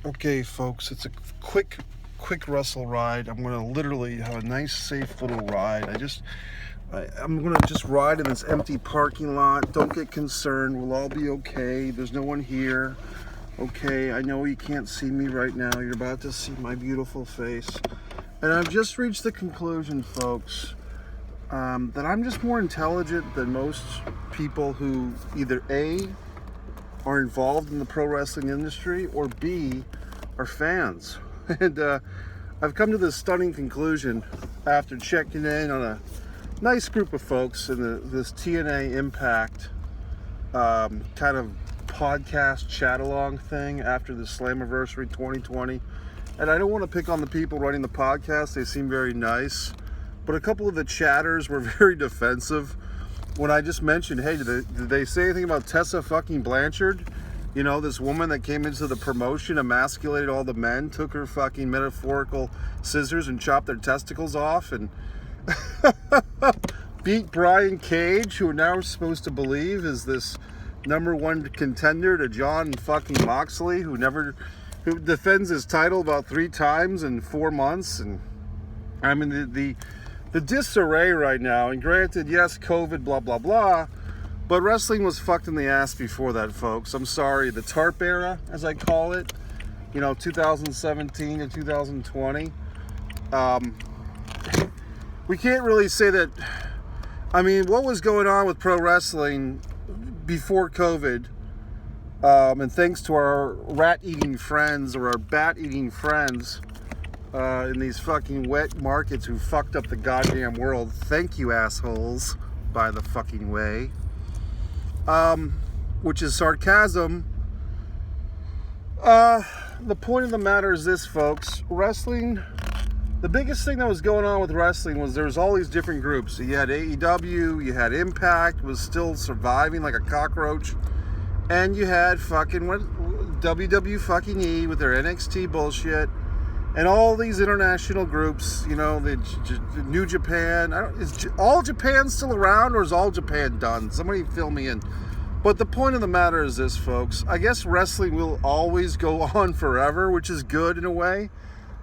Okay, folks, it's a quick Wrestleride. I'm going to literally have a nice, safe little ride. I'm going to just ride in this empty parking lot. Don't get concerned. We'll all be okay. There's no one here. Okay, I know you can't see me right now. You're about to see my beautiful face. And I've just reached the conclusion, folks, that I'm just more intelligent than most people who either A, are involved in the pro wrestling industry, or B, are fans. And I've come to this stunning conclusion after checking in on a nice group of folks in this TNA Impact kind of podcast chat-along thing after the Slammiversary 2020. And I don't want to pick on the people running the podcast. They seem very nice. But a couple of the chatters were very defensive when I just mentioned, hey, did they say anything about Tessa fucking Blanchard? You know, this woman that came into the promotion, emasculated all the men, took her fucking metaphorical scissors and chopped their testicles off, and beat Brian Cage, who now we're supposed to believe is this #1 contender to John fucking Moxley, who defends his title about 3 times in 4 months. And I mean, the disarray right now, and granted, yes, COVID, blah, blah, blah, but wrestling was fucked in the ass before that, folks. I'm sorry, the TARP era, as I call it, 2017 to 2020. We can't really say that, I mean, what was going on with pro wrestling before COVID, and thanks to our rat-eating friends or our bat-eating friends, in these fucking wet markets who fucked up the goddamn world. Thank you, assholes, by the fucking way. Which is sarcasm. The point of the matter is this, folks. Wrestling, the biggest thing that was going on with wrestling was there was all these different groups. So you had AEW, you had Impact, was still surviving like a cockroach. And you had fucking WWE fucking E with their NXT bullshit. And all these international groups, the New Japan. Is all Japan still around, or is all Japan done? Somebody fill me in. But the point of the matter is this, folks. I guess wrestling will always go on forever, which is good in a way,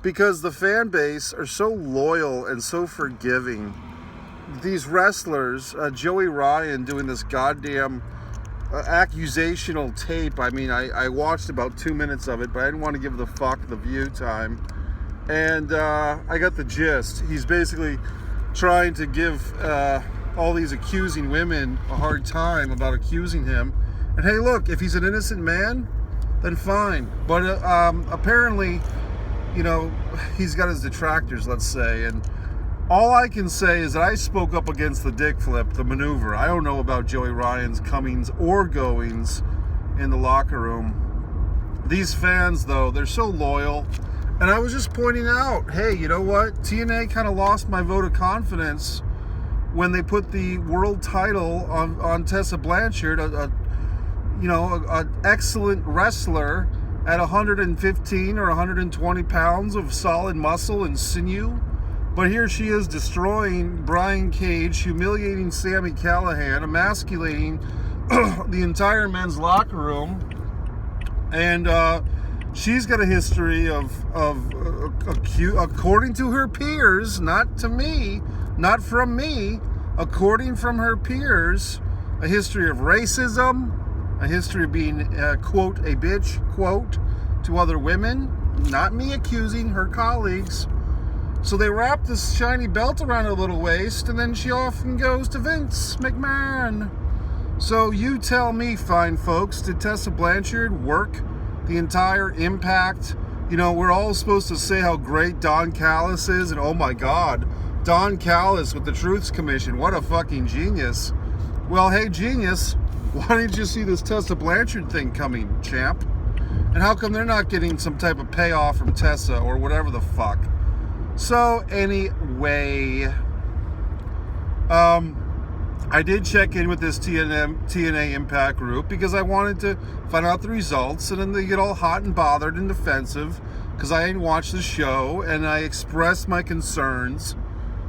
because the fan base are so loyal and so forgiving. These wrestlers, Joey Ryan doing this goddamn accusational tape. I mean, I watched about 2 minutes of it, but I didn't want to give the view time. And I got the gist. He's basically trying to give all these accusing women a hard time about accusing him. And hey, look, if he's an innocent man, then fine. But apparently, he's got his detractors, let's say. And all I can say is that I spoke up against the dick flip, the maneuver. I don't know about Joey Ryan's comings or goings in the locker room. These fans, though, they're so loyal. And I was just pointing out, hey, you know what? TNA kind of lost my vote of confidence when they put the world title on Tessa Blanchard, an excellent wrestler at 115 or 120 pounds of solid muscle and sinew. But here she is destroying Brian Cage, humiliating Sami Callihan, emasculating the entire men's locker room. And she's got a history of according to her peers, not to me, not from me, according from her peers, a history of racism, a history of being, quote, a bitch, quote, to other women, not me accusing her colleagues. So they wrap this shiny belt around her little waist, and then she often goes to Vince McMahon. So you tell me, fine folks, did Tessa Blanchard work the entire Impact? We're all supposed to say how great Don Callis is, and oh my God, Don Callis with the Truths Commission, what a fucking genius. Well, hey, genius, why didn't you see this Tessa Blanchard thing coming, champ? And how come they're not getting some type of payoff from Tessa or whatever the fuck? So anyway, I did check in with this TNA Impact group because I wanted to find out the results, and then they get all hot and bothered and defensive because I didn't watch the show, and I expressed my concerns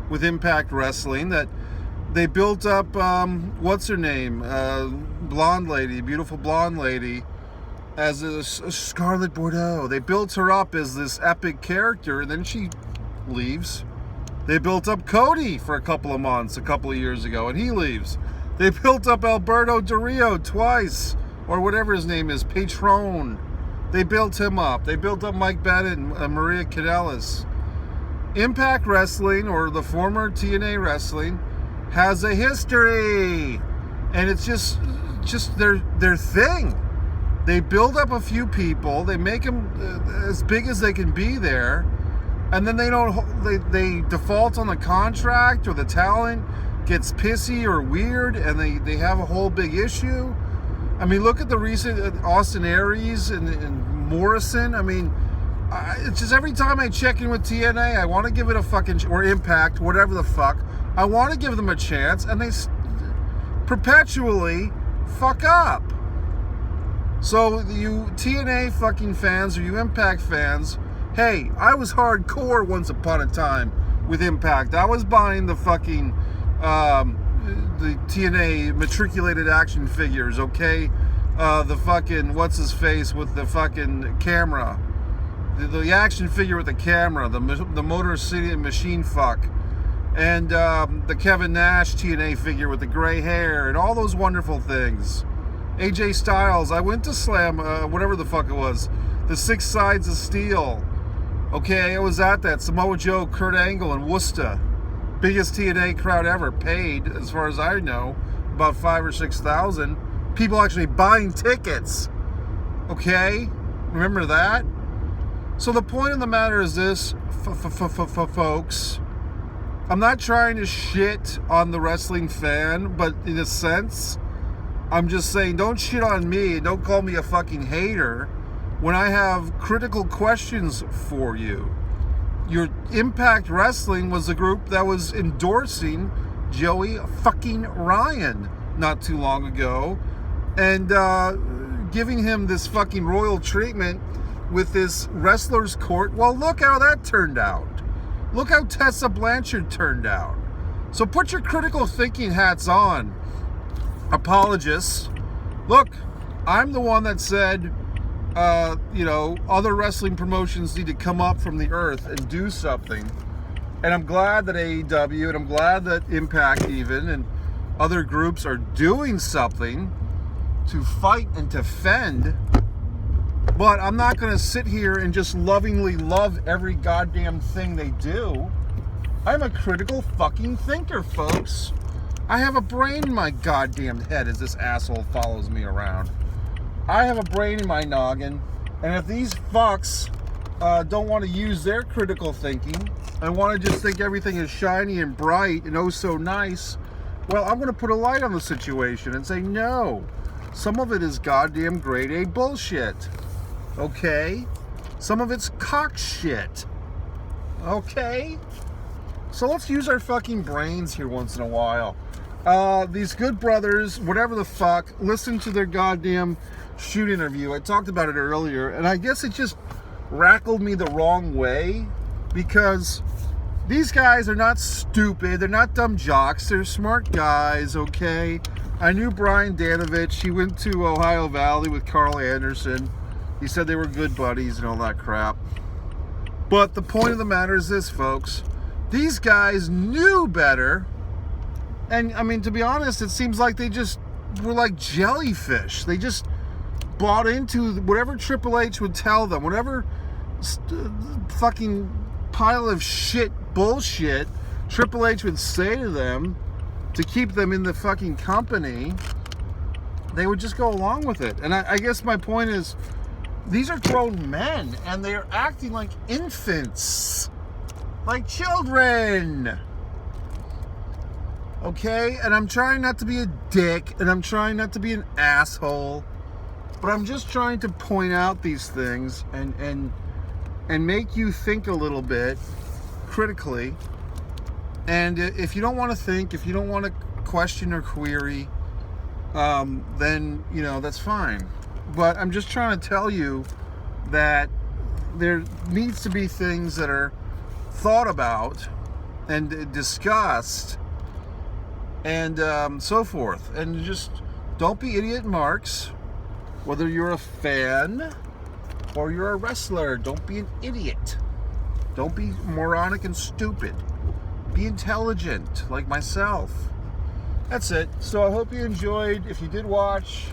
with Impact Wrestling that they built up, what's her name, blonde lady, beautiful blonde lady, as a Scarlet Bordeaux. They built her up as this epic character, and then she leaves. They built up Cody for a couple of months, a couple of years ago, and he leaves. They built up Alberto Del Rio twice, or whatever his name is, Patron. They built him up. They built up Mike Bennett and Maria Kanellis. Impact Wrestling, or the former TNA Wrestling, has a history, and it's just their thing. They build up a few people, they make them as big as they can be there, and then they default on the contract, or the talent gets pissy or weird, and they have a whole big issue. I mean, look at the recent Austin Aries and Morrison. I mean, it's just every time I check in with TNA, I want to give it a fucking, or Impact, whatever the fuck, I want to give them a chance, and they perpetually fuck up. So you TNA fucking fans, or you Impact fans, hey, I was hardcore once upon a time with Impact. I was buying the fucking the TNA matriculated action figures, okay? The fucking what's his face with the fucking camera, the action figure with the camera, the Motor City Machine fuck, and the Kevin Nash TNA figure with the gray hair and all those wonderful things. AJ Styles, I went to Slam, whatever the fuck it was, the Six Sides of Steel. Okay, I was at that. Samoa Joe, Kurt Angle, and Worcester. Biggest TNA crowd ever, paid, as far as I know, about 5,000 or 6,000. People actually buying tickets. Okay, remember that? So the point of the matter is this, folks. I'm not trying to shit on the wrestling fan, but in a sense, I'm just saying, don't shit on me, don't call me a fucking hater when I have critical questions for you. Your Impact Wrestling was a group that was endorsing Joey fucking Ryan not too long ago, and giving him this fucking royal treatment with this wrestler's court. Well, look how that turned out. Look how Tessa Blanchard turned out. So put your critical thinking hats on, apologists. Look, I'm the one that said, other wrestling promotions need to come up from the earth and do something. And I'm glad that AEW, and I'm glad that Impact even, and other groups are doing something to fight and defend. But I'm not going to sit here and just lovingly love every goddamn thing they do. I'm a critical fucking thinker, folks. I have a brain in my goddamn head as this asshole follows me around. I have a brain in my noggin, and if these fucks don't want to use their critical thinking and want to just think everything is shiny and bright and oh so nice, well, I'm going to put a light on the situation and say no. Some of it is goddamn grade A bullshit. Okay? Some of it's cock shit. Okay? So let's use our fucking brains here once in a while. These good brothers, whatever the fuck, listen to their goddamn shoot interview. I talked about it earlier, and I guess it just rackled me the wrong way, because these guys are not stupid. They're not dumb jocks. They're smart guys, okay? I knew Brian Danovich. He went to Ohio Valley with Carl Anderson. He said they were good buddies and all that crap. But the point of the matter is this, folks. These guys knew better. And, I mean, to be honest, it seems like they just were like jellyfish. They just bought into whatever Triple H would tell them. Whatever fucking pile of shit bullshit Triple H would say to them to keep them in the fucking company, they would just go along with it. And I guess my point is, these are grown men, and they're acting like infants. Like children. Okay? And I'm trying not to be a dick, and I'm trying not to be an asshole, but I'm just trying to point out these things and make you think a little bit critically. And if you don't want to think, if you don't want to question or query, then, you know, that's fine. But I'm just trying to tell you that there needs to be things that are thought about and discussed and so forth. And just don't be idiot marks. Whether you're a fan or you're a wrestler, don't be an idiot. Don't be moronic and stupid. Be intelligent, like myself. That's it. So I hope you enjoyed. If you did watch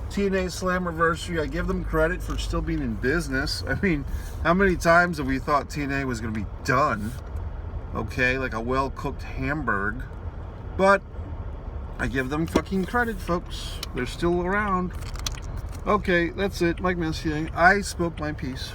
TNA Slammiversary, I give them credit for still being in business. I mean, how many times have we thought TNA was going to be done? Okay, like a well-cooked hamburger. But I give them fucking credit, folks. They're still around. Okay, that's it. Like Messier, I spoke my piece.